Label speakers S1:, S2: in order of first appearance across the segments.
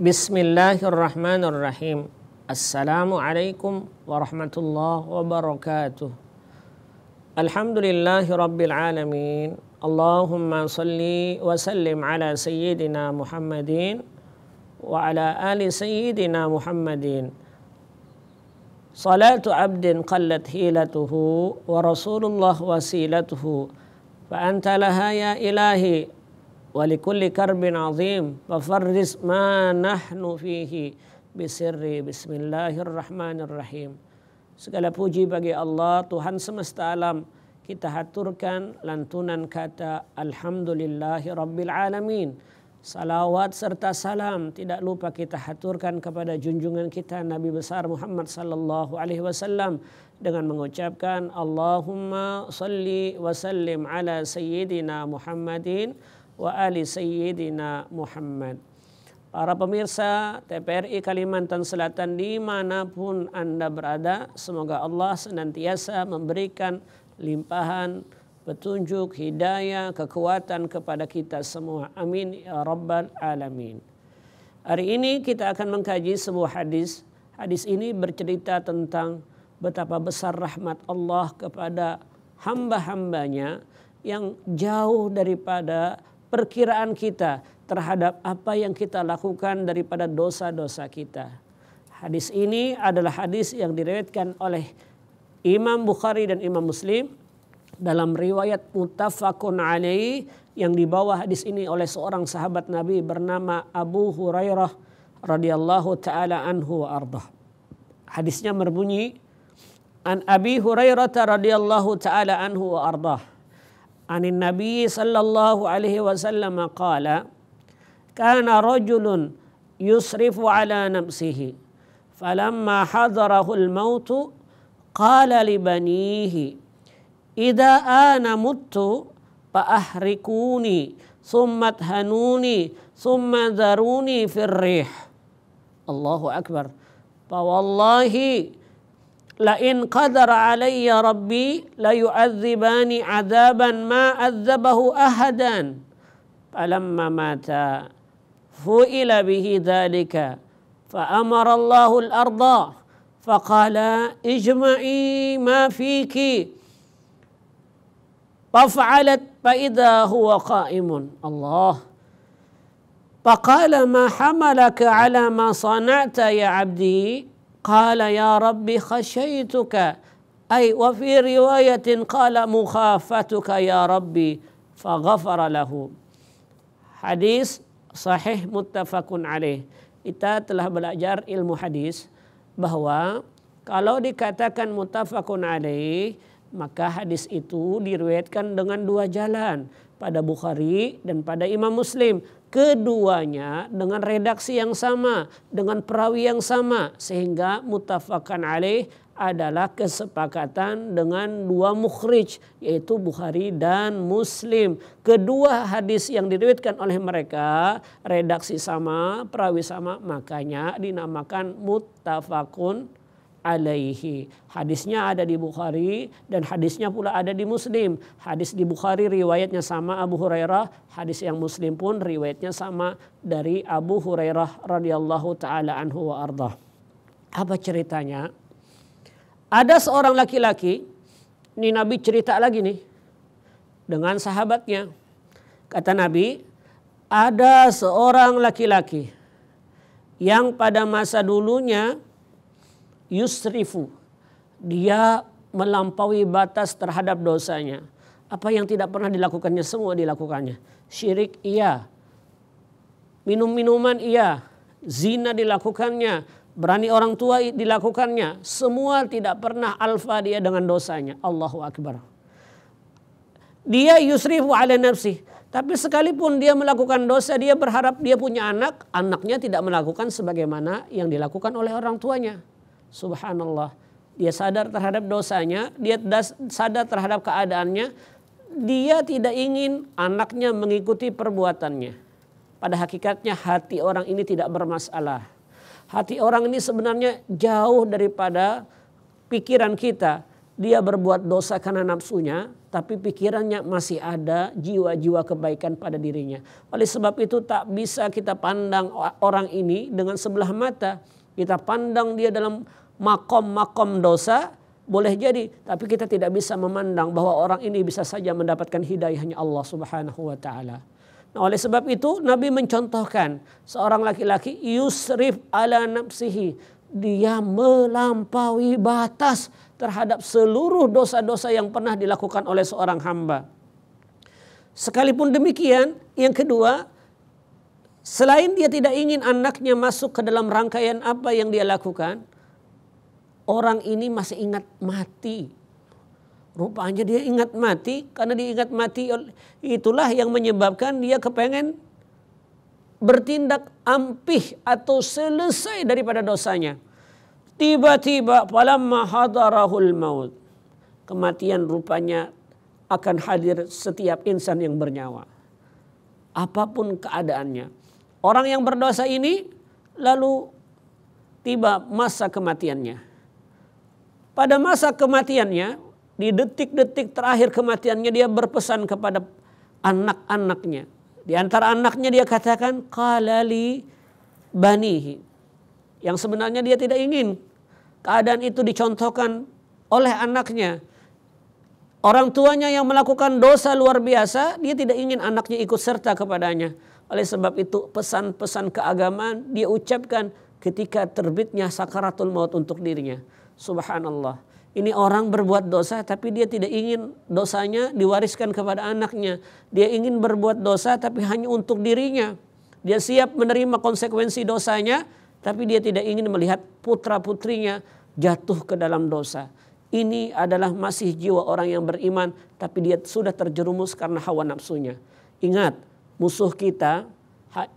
S1: Bismillahirrahmanirrahim. Assalamualaikum warahmatullahi wabarakatuh. Alhamdulillahi rabbil alamin. Allahumma salli wa sallim ala sayyidina Muhammadin wa ala ali sayyidina Muhammadin. Salatu abdin qallat hilatuhu wa rasulullah wasilatuhu. Fa anta laha ya ilahi walikulli karbin azim fafarris ma nahnu fihi bisirri bismillahirrahmanirrahim. Segala puji bagi Allah Tuhan semesta alam. Kita haturkan lantunan kata alhamdulillahi rabbil alamin. Salawat serta salam tidak lupa kita haturkan kepada junjungan kita Nabi besar Muhammad sallallahu alaihi wasallam dengan mengucapkan Allahumma salli wa sallim ala sayyidina Muhammadin wa ali sayyidina Muhammad. Para pemirsa TPRI Kalimantan Selatan dimanapun Anda berada, semoga Allah senantiasa memberikan limpahan petunjuk, hidayah, kekuatan kepada kita semua. Amin ya rabbal alamin. Hari ini kita akan mengkaji sebuah hadis. Hadis ini bercerita tentang betapa besar rahmat Allah kepada hamba-hambanya yang jauh daripada perkiraan kita terhadap apa yang kita lakukan daripada dosa-dosa kita. Hadis ini adalah hadis yang diriwayatkan oleh Imam Bukhari dan Imam Muslim dalam riwayat muttafaqun alaih yang dibawa hadis ini oleh seorang sahabat Nabi bernama Abu Hurairah radhiyallahu taala anhu wa ardah. Hadisnya berbunyi, An Abi Hurairah radhiyallahu taala anhu wa ardah. Anin Nabi sallallahu alaihi wasallam qala kana rajulun yusrifu ala nafsihi falamma hadarahu al-maut qala li banihi idza ana muttu fa ahrikuni thumma thanuni thumma dharuni fir rih. Allahu akbar. Fa wallahi la in qadara alayya rabbi la yu'adzibani adzaban ma adzabahu ahadan. Falamma mata fu'ila bihi dhalika fa amara Allahu al-arda faqala ijma'i ma fiki faf'alat fa idza huwa qa'imun. Allah. Faqala ma hamalaka ala ma sana'ta ya 'abdi. Qala ya Rabbi khasyaituka ay wa fi riwayatin qala mukhafatuka ya Rabbi faghafara lahu. Hadis sahih muttafaqun alaih. Kita telah belajar ilmu hadis bahwa kalau dikatakan muttafaqun alaih maka hadis itu diriwayatkan dengan dua jalan, pada Bukhari dan pada Imam Muslim. Keduanya dengan redaksi yang sama, dengan perawi yang sama, sehingga muttafaqan alaih adalah kesepakatan dengan dua mukhrij, yaitu Bukhari dan Muslim. Kedua hadis yang diriwayatkan oleh mereka redaksi sama, perawi sama, makanya dinamakan muttafaqun alaihi. Hadisnya ada di Bukhari dan hadisnya pula ada di Muslim. Hadis di Bukhari riwayatnya sama Abu Hurairah, hadis yang Muslim pun riwayatnya sama dari Abu Hurairah radhiyallahu taala anhu wa ardah. Apa ceritanya? Ada seorang laki-laki, ini Nabi cerita lagi nih dengan sahabatnya. Kata Nabi, ada seorang laki-laki yang pada masa dulunya yusrifu, dia melampaui batas terhadap dosanya. Apa yang tidak pernah dilakukannya semua dilakukannya. Syirik iya, minum-minuman iya, zina dilakukannya, berani orang tua dilakukannya. Semua tidak pernah alfa dia dengan dosanya. Allahu Akbar. Dia yusrifu ala nafsi. Tapi sekalipun dia melakukan dosa, dia berharap dia punya anak, anaknya tidak melakukan sebagaimana yang dilakukan oleh orang tuanya. Subhanallah. Dia sadar terhadap dosanya, dia sadar terhadap keadaannya. Dia tidak ingin anaknya mengikuti perbuatannya. Pada hakikatnya hati orang ini tidak bermasalah. Hati orang ini sebenarnya jauh daripada pikiran kita. Dia berbuat dosa karena nafsunya, tapi pikirannya masih ada jiwa-jiwa kebaikan pada dirinya. Oleh sebab itu tak bisa kita pandang orang ini dengan sebelah mata. Kita pandang dia dalam makom-makom dosa, boleh jadi. Tapi kita tidak bisa memandang bahwa orang ini bisa saja mendapatkan hidayahnya Allah Subhanahu wa ta'ala. Nah, oleh sebab itu Nabi mencontohkan seorang laki-laki yusrif ala nafsihi. Dia melampaui batas terhadap seluruh dosa-dosa yang pernah dilakukan oleh seorang hamba. Sekalipun demikian, yang kedua, selain dia tidak ingin anaknya masuk ke dalam rangkaian apa yang dia lakukan, orang ini masih ingat mati. Rupanya dia ingat mati, karena dia ingat mati itulah yang menyebabkan dia kepengen bertindak ampih atau selesai daripada dosanya. Tiba-tiba falamma hadarahul maut. Kematian rupanya akan hadir setiap insan yang bernyawa. Apapun keadaannya. Orang yang berdosa ini lalu tiba masa kematiannya. Pada masa kematiannya, di detik-detik terakhir kematiannya dia berpesan kepada anak-anaknya. Di antara anaknya dia katakan qalali banihi. Yang sebenarnya dia tidak ingin keadaan itu dicontohkan oleh anaknya. Orang tuanya yang melakukan dosa luar biasa, dia tidak ingin anaknya ikut serta kepadanya. Oleh sebab itu pesan-pesan keagamaan dia ucapkan ketika terbitnya sakaratul maut untuk dirinya. Subhanallah. Ini orang berbuat dosa tapi dia tidak ingin dosanya diwariskan kepada anaknya. Dia ingin berbuat dosa tapi hanya untuk dirinya. Dia siap menerima konsekuensi dosanya tapi dia tidak ingin melihat putra-putrinya jatuh ke dalam dosa. Ini adalah masih jiwa orang yang beriman tapi dia sudah terjerumus karena hawa nafsunya. Ingat, musuh kita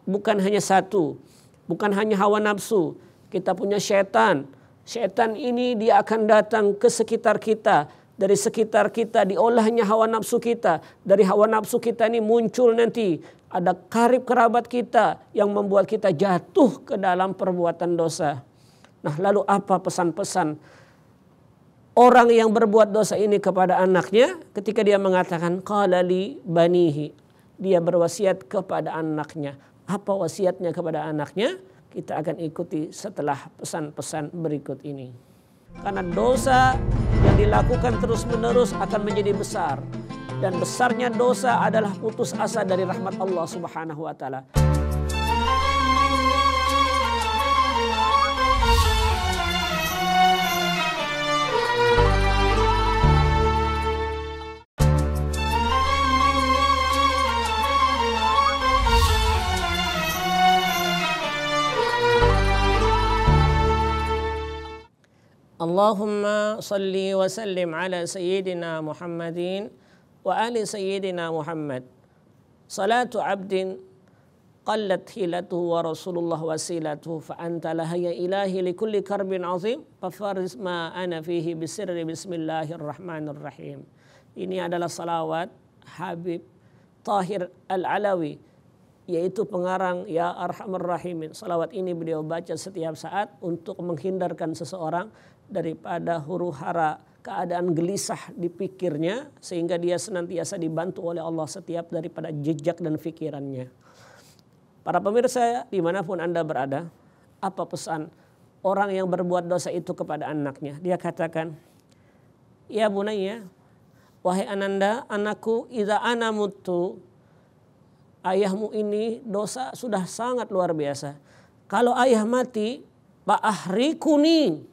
S1: bukan hanya satu, bukan hanya hawa nafsu. Kita punya setan. Setan ini dia akan datang ke sekitar kita. Dari sekitar kita diolahnya hawa nafsu kita. Dari hawa nafsu kita ini muncul nanti ada karib kerabat kita yang membuat kita jatuh ke dalam perbuatan dosa. Nah, lalu apa pesan-pesan orang yang berbuat dosa ini kepada anaknya ketika dia mengatakan qala li banihi? Dia berwasiat kepada anaknya. Apa wasiatnya kepada anaknya? Kita akan ikuti setelah pesan-pesan berikut ini. Karena dosa yang dilakukan terus-menerus akan menjadi besar. Dan besarnya dosa adalah putus asa dari rahmat Allah Subhanahu wa ta'ala. Allahumma salli wa sallim ala sayyidina Muhammadin wa ali sayyidina Muhammad. Salatu abdin qallat hilatuhu wa rasulullah wasilatuhu fa anta laha ya ilahi li kulli karbin azim fafaris ma ana fihi bisirri bismillahirrahmanirrahim. Ini adalah salawat Habib Tahir Al-Alawi, yaitu pengarang Ya Arhamar Rahimin. Salawat ini beliau baca setiap saat untuk menghindarkan seseorang daripada huru-hara keadaan gelisah di pikirnya, sehingga dia senantiasa dibantu oleh Allah setiap daripada jejak dan pikirannya. Para pemirsa dimanapun Anda berada, apa pesan orang yang berbuat dosa itu kepada anaknya? Dia katakan, ya bunayya, wahai ananda, anakku, idza ana mutu, ayahmu ini dosa sudah sangat luar biasa. Kalau ayah mati, fa'ahrikuni,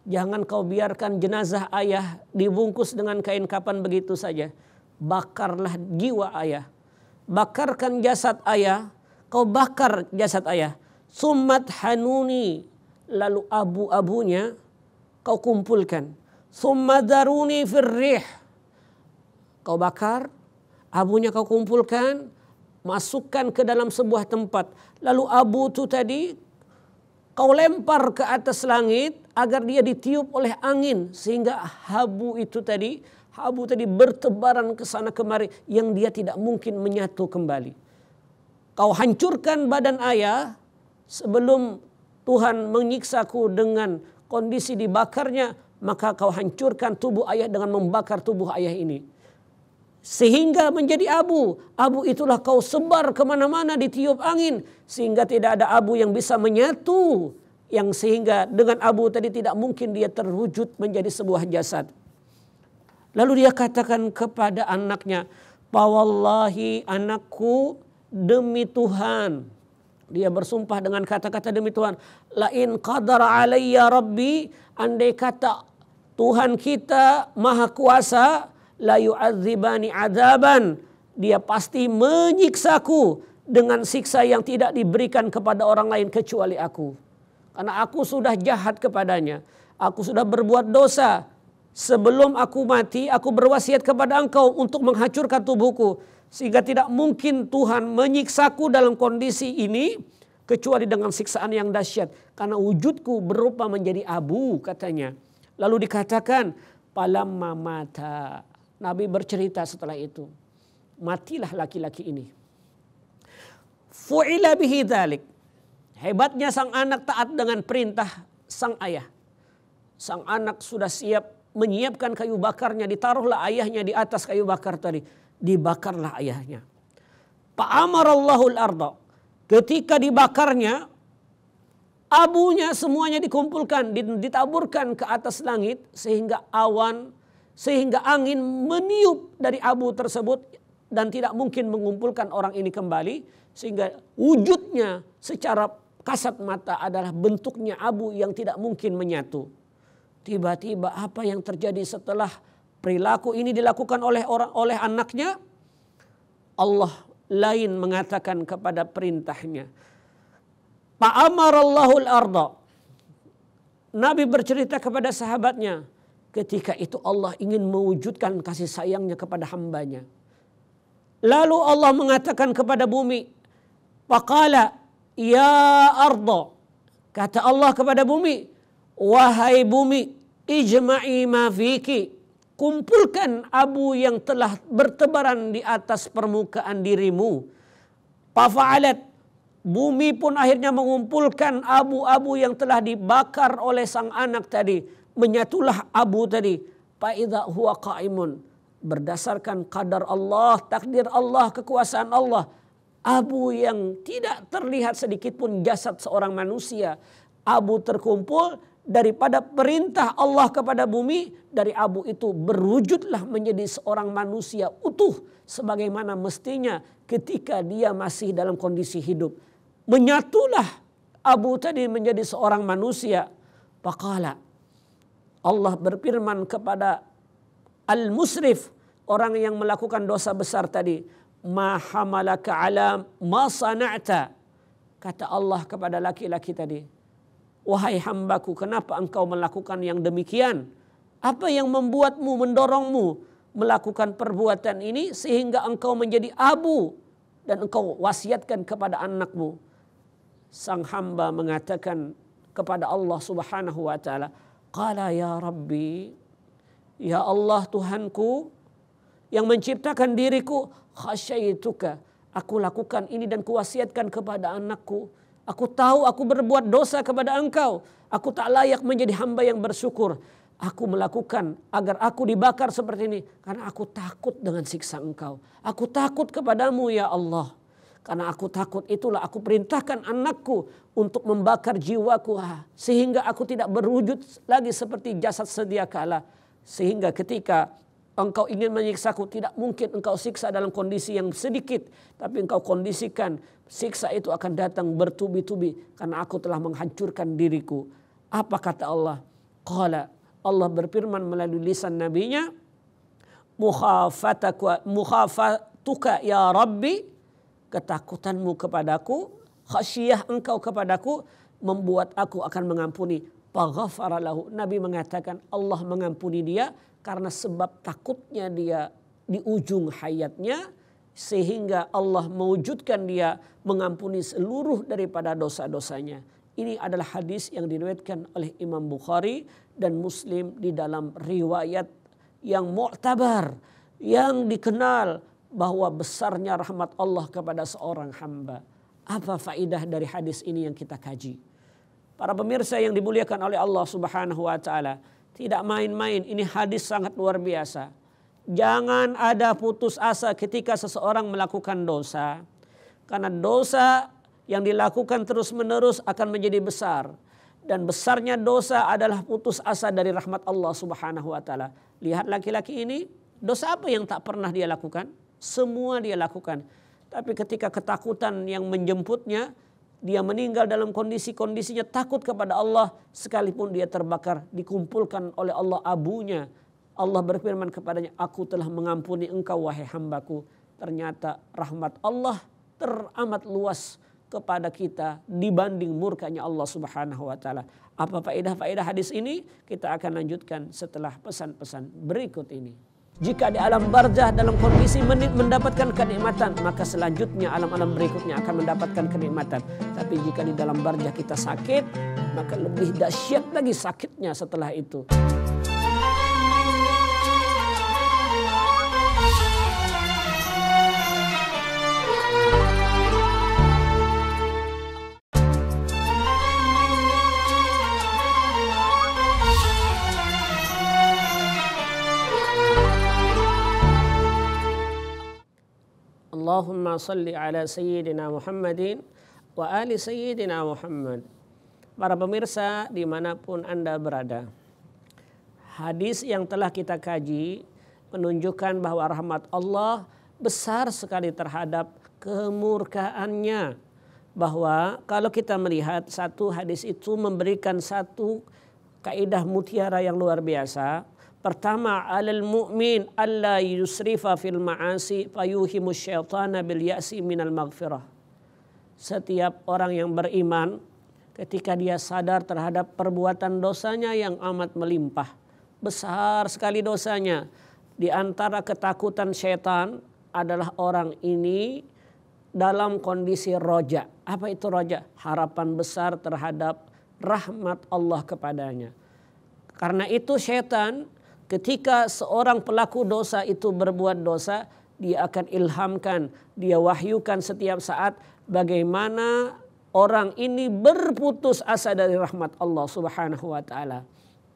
S1: jangan kau biarkan jenazah ayah dibungkus dengan kain kapan begitu saja. Bakarlah jiwa ayah. Bakarkan jasad ayah. Kau bakar jasad ayah. Summat hanuni. Lalu abu-abunya kau kumpulkan. Summa daruni firrih. Kau bakar. Abunya kau kumpulkan. Masukkan ke dalam sebuah tempat. Lalu abu itu tadi kau lempar ke atas langit agar dia ditiup oleh angin, sehingga habu tadi bertebaran ke sana kemari yang dia tidak mungkin menyatu kembali. kau hancurkan badan ayah sebelum Tuhan menyiksaku dengan kondisi dibakarnya, maka kau hancurkan tubuh ayah dengan membakar tubuh ayah ini. Sehingga menjadi abu. Abu itulah kau sebar kemana-mana ditiup angin. Sehingga tidak ada abu yang bisa menyatu. Yang sehingga dengan abu tadi tidak mungkin dia terwujud menjadi sebuah jasad. Lalu dia katakan kepada anaknya, "Wallahi anakku, demi Tuhan." Dia bersumpah dengan kata-kata demi Tuhan. "La in qadara alayya rabbi." Andai kata Tuhan kita maha kuasa, la yu'adzibani adaban. Dia pasti menyiksaku dengan siksa yang tidak diberikan kepada orang lain kecuali aku. Karena aku sudah jahat kepadanya. Aku sudah berbuat dosa. Sebelum aku mati, aku berwasiat kepada engkau untuk menghancurkan tubuhku. Sehingga tidak mungkin Tuhan menyiksaku dalam kondisi ini kecuali dengan siksaan yang dahsyat. Karena wujudku berupa menjadi abu, katanya. Lalu dikatakan, palamma mata. Nabi bercerita setelah itu. Matilah laki-laki ini. Fu'ila bihi dzalik. Hebatnya sang anak taat dengan perintah sang ayah. Sang anak sudah siap menyiapkan kayu bakarnya. Ditaruhlah ayahnya di atas kayu bakar tadi. Dibakarlah ayahnya. Fa'amarallahul arda. Ketika dibakarnya, abunya semuanya dikumpulkan, ditaburkan ke atas langit. Sehingga angin meniup dari abu tersebut. Dan tidak mungkin mengumpulkan orang ini kembali. Sehingga wujudnya secara kasat mata adalah bentuknya abu yang tidak mungkin menyatu. Tiba-tiba apa yang terjadi setelah perilaku ini dilakukan oleh anaknya? Allah lain mengatakan kepada perintahnya. Fa'amarallahul arda. Nabi bercerita kepada sahabatnya. Ketika itu Allah ingin mewujudkan kasih sayangnya kepada hambanya. Lalu Allah mengatakan kepada bumi. Faqala ya arda. Kata Allah kepada bumi. Wahai bumi, ijma'i ma fiki. Kumpulkan abu yang telah bertebaran di atas permukaan dirimu. Fafa'alat. Bumi pun akhirnya mengumpulkan abu-abu yang telah dibakar oleh sang anak tadi. Menyatulah abu tadi. Fa'idha huwa qa'imun. Berdasarkan qadar Allah, takdir Allah, kekuasaan Allah. Abu yang tidak terlihat sedikit pun jasad seorang manusia. Abu terkumpul daripada perintah Allah kepada bumi. Dari abu itu berwujudlah menjadi seorang manusia utuh. Sebagaimana mestinya ketika dia masih dalam kondisi hidup. Menyatulah abu tadi menjadi seorang manusia. Faqala. Allah berfirman kepada al-musrif. Orang yang melakukan dosa besar tadi. Ma hamalaka ala ma sana'ta. Kata Allah kepada laki-laki tadi. Wahai hambaku, kenapa engkau melakukan yang demikian? Apa yang membuatmu, mendorongmu melakukan perbuatan ini sehingga engkau menjadi abu dan engkau wasiatkan kepada anakmu? Sang hamba mengatakan kepada Allah Subhanahu wa taala, qala ya Rabbi, ya Allah Tuhanku yang menciptakan diriku, khasyaituka, aku lakukan ini dan kuwasiatkan kepada anakku. Aku tahu aku berbuat dosa kepada engkau. Aku tak layak menjadi hamba yang bersyukur. Aku melakukan agar aku dibakar seperti ini. Karena aku takut dengan siksa engkau. Aku takut kepadamu ya Allah. Karena aku takut itulah aku perintahkan anakku untuk membakar jiwaku. Sehingga aku tidak berwujud lagi seperti jasad sedia kala. Sehingga ketika engkau ingin menyiksaku, tidak mungkin engkau siksa dalam kondisi yang sedikit. Tapi engkau kondisikan siksa itu akan datang bertubi-tubi. Karena aku telah menghancurkan diriku. Apa kata Allah? Qala, Allah berfirman melalui lisan nabinya. Mukhafatuka ya Rabbi. Ketakutanmu kepadaku. Khasyiyah engkau kepadaku. Membuat aku akan mengampuni. Faghafara lahu. Nabi mengatakan Allah mengampuni dia. Karena sebab takutnya dia di ujung hayatnya. Sehingga Allah mewujudkan dia mengampuni seluruh daripada dosa-dosanya. Ini adalah hadis yang diriwayatkan oleh Imam Bukhari dan Muslim di dalam riwayat yang mu'tabar. Yang dikenal bahwa besarnya rahmat Allah kepada seorang hamba. Apa faedah dari hadis ini yang kita kaji? Para pemirsa yang dimuliakan oleh Allah Subhanahu wa taala, tidak main-main, ini hadis sangat luar biasa. Jangan ada putus asa ketika seseorang melakukan dosa. Karena dosa yang dilakukan terus-menerus akan menjadi besar. Dan besarnya dosa adalah putus asa dari rahmat Allah Subhanahu wa taala. Lihat laki-laki ini, dosa apa yang tak pernah dia lakukan? Semua dia lakukan. Tapi ketika ketakutan yang menjemputnya, dia meninggal dalam kondisinya takut kepada Allah, sekalipun dia terbakar, dikumpulkan oleh Allah abunya. Allah berfirman kepadanya, aku telah mengampuni engkau wahai hambaku. Ternyata rahmat Allah teramat luas kepada kita dibanding murkanya Allah Subhanahu wa taala. Apa faedah hadis ini? Kita akan lanjutkan setelah pesan-pesan berikut ini. Jika di alam barzah dalam kondisi mendapatkan kenikmatan, maka selanjutnya alam-alam berikutnya akan mendapatkan kenikmatan. Tapi jika di dalam barzah kita sakit, maka lebih dahsyat lagi sakitnya setelah itu. Allahumma salli ala sayyidina Muhammadin wa ali sayyidina Muhammad. Para pemirsa dimanapun Anda berada, hadis yang telah kita kaji menunjukkan bahwa rahmat Allah besar sekali terhadap kemurkaannya. Bahwa kalau kita melihat satu hadis itu memberikan satu kaidah mutiara yang luar biasa. Pertama, alal mu'min alla yusrifa fil ma'asi fayuhimu syaitana bil ya'si minal maghfirah. Setiap orang yang beriman ketika dia sadar terhadap perbuatan dosanya yang amat melimpah, besar sekali dosanya, di antara ketakutan syaitan adalah orang ini dalam kondisi roja. Apa itu roja? Harapan besar terhadap rahmat Allah kepadanya. Karena itu syaitan ketika seorang pelaku dosa itu berbuat dosa, dia akan ilhamkan, dia wahyukan setiap saat bagaimana orang ini berputus asa dari rahmat Allah Subhanahu wa taala.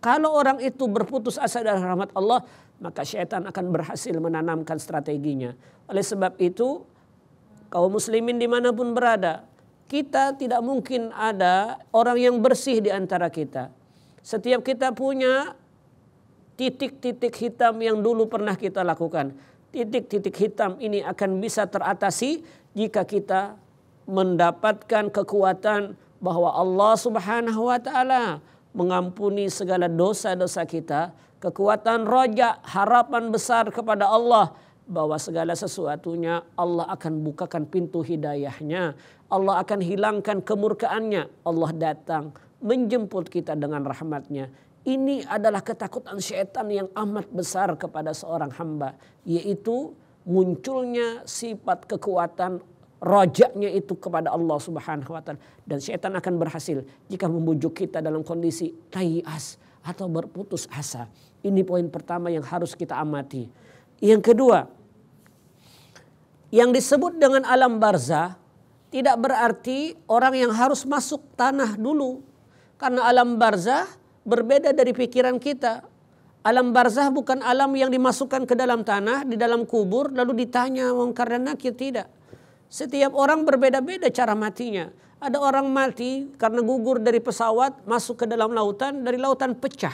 S1: Kalau orang itu berputus asa dari rahmat Allah, maka syaitan akan berhasil menanamkan strateginya. Oleh sebab itu, kaum muslimin dimanapun berada, kita tidak mungkin ada orang yang bersih di antara kita. Setiap kita punya titik-titik hitam yang dulu pernah kita lakukan. Titik-titik hitam ini akan bisa teratasi jika kita mendapatkan kekuatan bahwa Allah Subhanahu wa taala mengampuni segala dosa-dosa kita. Kekuatan roja, harapan besar kepada Allah bahwa segala sesuatunya Allah akan bukakan pintu hidayahnya. Allah akan hilangkan kemurkaannya. Allah datang menjemput kita dengan rahmatnya. Ini adalah ketakutan syaitan yang amat besar kepada seorang hamba. Yaitu munculnya sifat kekuatan rojaknya itu kepada Allah Subhanahu wa taala. Dan syaitan akan berhasil jika membujuk kita dalam kondisi tayyi'as atau berputus asa. Ini poin pertama yang harus kita amati. Yang kedua, yang disebut dengan alam barzah tidak berarti orang yang harus masuk tanah dulu. Karena alam barzah berbeda dari pikiran kita. Alam barzah bukan alam yang dimasukkan ke dalam tanah, di dalam kubur, lalu ditanya mungkar dan nakir, tidak. Setiap orang berbeda-beda cara matinya. Ada orang mati karena gugur dari pesawat, masuk ke dalam lautan, dari lautan pecah.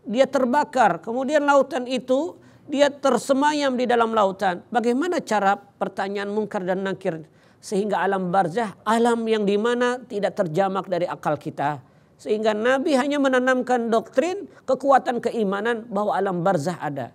S1: Dia terbakar, kemudian lautan itu dia tersemayam di dalam lautan. Bagaimana cara pertanyaan mungkar dan nakir? Sehingga alam barzah, alam yang dimana tidak terjamak dari akal kita. Sehingga Nabi hanya menanamkan doktrin kekuatan keimanan bahwa alam barzah ada.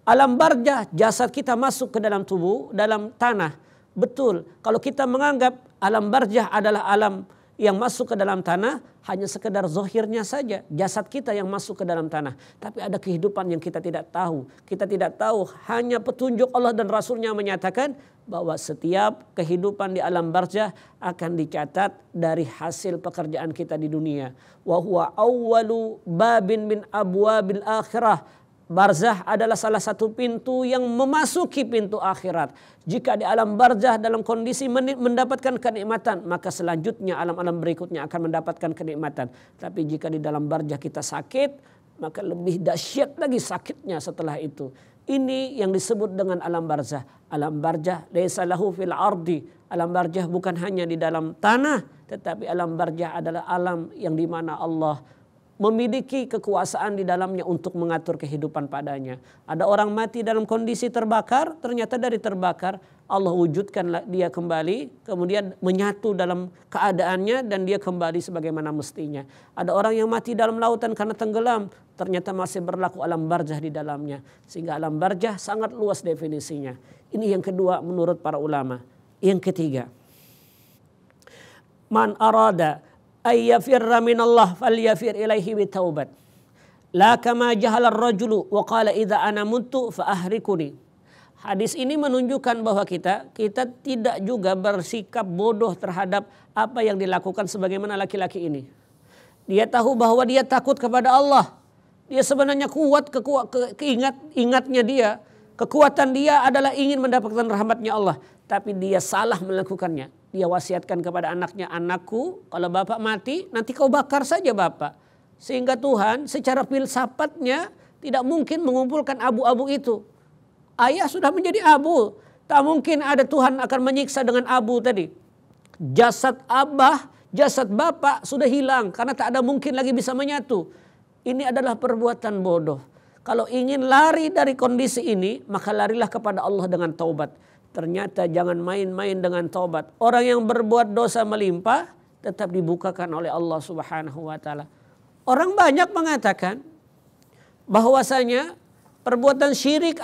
S1: Alam barzah, jasad kita masuk ke dalam tubuh, dalam tanah. Betul, kalau kita menganggap alam barzah adalah alam yang masuk ke dalam tanah, hanya sekedar zohirnya saja. Jasad kita yang masuk ke dalam tanah. Tapi ada kehidupan yang kita tidak tahu. Kita tidak tahu, hanya petunjuk Allah dan Rasulnya menyatakan bahwa setiap kehidupan di alam barzah akan dicatat dari hasil pekerjaan kita di dunia. Wa huwa awwalu babin min abwabil akhirah. barzah adalah salah satu pintu yang memasuki pintu akhirat. Jika di alam barzah dalam kondisi mendapatkan kenikmatan, maka selanjutnya alam-alam berikutnya akan mendapatkan kenikmatan. Tapi jika di dalam barzah kita sakit, maka lebih dahsyat lagi sakitnya setelah itu. Ini yang disebut dengan alam barzah. Alam barzah laisa lahu fil ardi. Alam barzah bukan hanya di dalam tanah, tetapi alam barzah adalah alam yang di mana Allah memiliki kekuasaan di dalamnya untuk mengatur kehidupan padanya. Ada orang mati dalam kondisi terbakar, ternyata dari terbakar Allah wujudkan dia kembali, kemudian menyatu dalam keadaannya dan dia kembali sebagaimana mestinya. Ada orang yang mati dalam lautan karena tenggelam, ternyata masih berlaku alam barzah di dalamnya. Sehingga alam barzah sangat luas definisinya. Ini yang kedua menurut para ulama. Yang ketiga, man arada ayyafirra minallah falyafir ilaihi bitaubat. La kama jahala ar-rajulu wa qala idza ana muntu fa ahrikuni. Hadis ini menunjukkan bahwa kita tidak juga bersikap bodoh terhadap apa yang dilakukan sebagaimana laki-laki ini. Dia tahu bahwa dia takut kepada Allah. Dia sebenarnya kuat, ingatnya dia. Kekuatan dia adalah ingin mendapatkan rahmatnya Allah. Tapi dia salah melakukannya. Dia wasiatkan kepada anaknya, anakku kalau bapak mati nanti kau bakar saja bapak. Sehingga Tuhan secara filsafatnya tidak mungkin mengumpulkan abu-abu itu. Ayah sudah menjadi abu. Tak mungkin ada Tuhan akan menyiksa dengan abu tadi. Jasad abah, jasad bapak sudah hilang karena tak ada mungkin lagi bisa menyatu. Ini adalah perbuatan bodoh. Kalau ingin lari dari kondisi ini, maka larilah kepada Allah dengan taubat. Ternyata jangan main-main dengan taubat. Orang yang berbuat dosa melimpah tetap dibukakan oleh Allah Subhanahu wa taala. Orang banyak mengatakan bahwasanya perbuatan syirik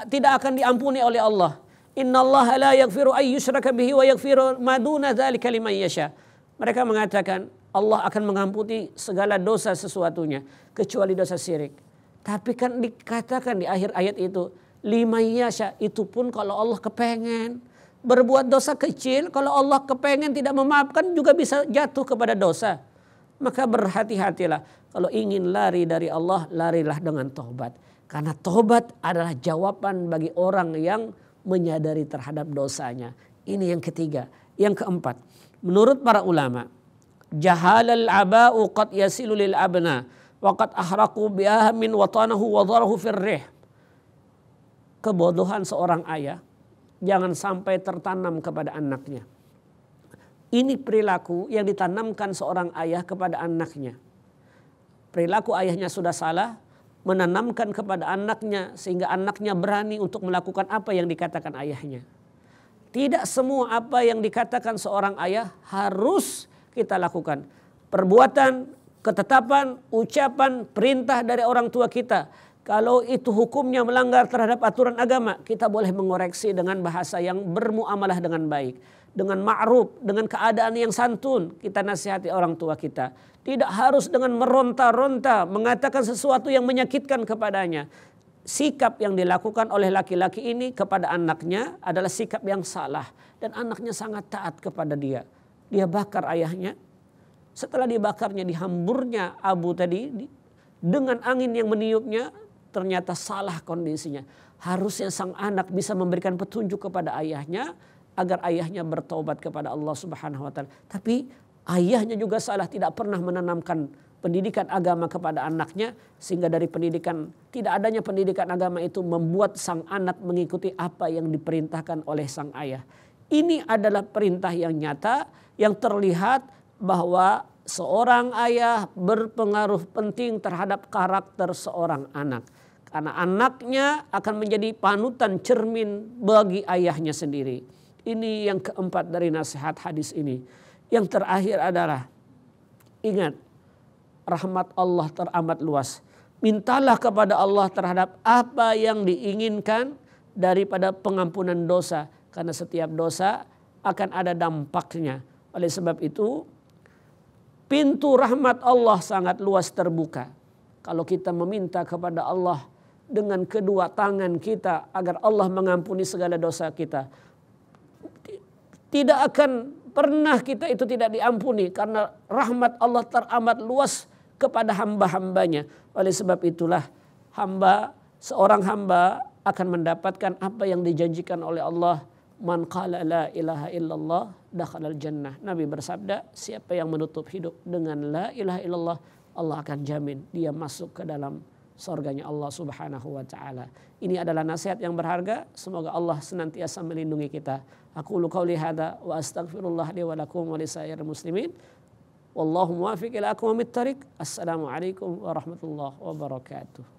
S1: tidak akan diampuni oleh Allah. Innallaha la yaghfiru ay yushraka bihi wa yaghfiru ma duna dzalika liman yasha. Mereka mengatakan Allah akan mengampuni segala dosa sesuatunya kecuali dosa syirik. Tapi kan dikatakan di akhir ayat itu, liman yasha, itu pun kalau Allah kepengen. Berbuat dosa kecil, kalau Allah kepengen tidak memaafkan juga bisa jatuh kepada dosa. Maka berhati-hatilah. Kalau ingin lari dari Allah, larilah dengan taubat. Karena taubat adalah jawaban bagi orang yang menyadari terhadap dosanya. Ini yang ketiga. Yang keempat, menurut para ulama, jahalal aba'u qad yasilu lil abna wa qad ahraqu bi'ahmin watanahu wa dharahu firrih. Kebodohan seorang ayah jangan sampai tertanam kepada anaknya. Ini perilaku yang ditanamkan seorang ayah kepada anaknya. Perilaku ayahnya sudah salah, menanamkan kepada anaknya sehingga anaknya berani untuk melakukan apa yang dikatakan ayahnya. Tidak semua apa yang dikatakan seorang ayah harus kita lakukan. Perbuatan, ketetapan, ucapan, perintah dari orang tua kita, kalau itu hukumnya melanggar terhadap aturan agama, kita boleh mengoreksi dengan bahasa yang bermuamalah dengan baik. Dengan ma'ruf, dengan keadaan yang santun, kita nasihati orang tua kita. Tidak harus dengan meronta-ronta, mengatakan sesuatu yang menyakitkan kepadanya. Sikap yang dilakukan oleh laki-laki ini kepada anaknya adalah sikap yang salah. Dan anaknya sangat taat kepada dia. Dia bakar ayahnya. Setelah dibakarnya, dihamburnya abu tadi, dengan angin yang meniupnya, ternyata salah kondisinya. Harusnya sang anak bisa memberikan petunjuk kepada ayahnya agar ayahnya bertaubat kepada Allah Subhanahu wa taala. Tapi ayahnya juga salah, tidak pernah menanamkan pendidikan agama kepada anaknya, sehingga dari pendidikan, tidak adanya pendidikan agama itu membuat sang anak mengikuti apa yang diperintahkan oleh sang ayah. Ini adalah perintah yang nyata yang terlihat bahwa seorang ayah berpengaruh penting terhadap karakter seorang anak. Karena anaknya akan menjadi panutan cermin bagi ayahnya sendiri. Ini yang keempat dari nasihat hadis ini. Yang terakhir adalah, ingat, rahmat Allah teramat luas. Mintalah kepada Allah terhadap apa yang diinginkan daripada pengampunan dosa. Karena setiap dosa akan ada dampaknya. Oleh sebab itu, pintu rahmat Allah sangat luas terbuka. Kalau kita meminta kepada Allah dengan kedua tangan kita agar Allah mengampuni segala dosa kita, tidak akan pernah kita itu tidak diampuni. Karena rahmat Allah teramat luas kepada hamba-hambanya. Oleh sebab itulah hamba seorang hamba akan mendapatkan apa yang dijanjikan oleh Allah. Man qala la ilaha illallah dakhalal jannah. Nabi bersabda, siapa yang menutup hidup dengan la ilaha illallah, Allah akan jamin dia masuk ke dalam surganya Allah Subhanahu wa taala. Ini adalah nasihat yang berharga. Semoga Allah senantiasa melindungi kita. Aku qauli hadza wa astaghfirullah li wa lakum wa lisairil muslimin. Wallahu muwaffiq ila aqwamit thariq. Assalamualaikum warahmatullahi wabarakatuh.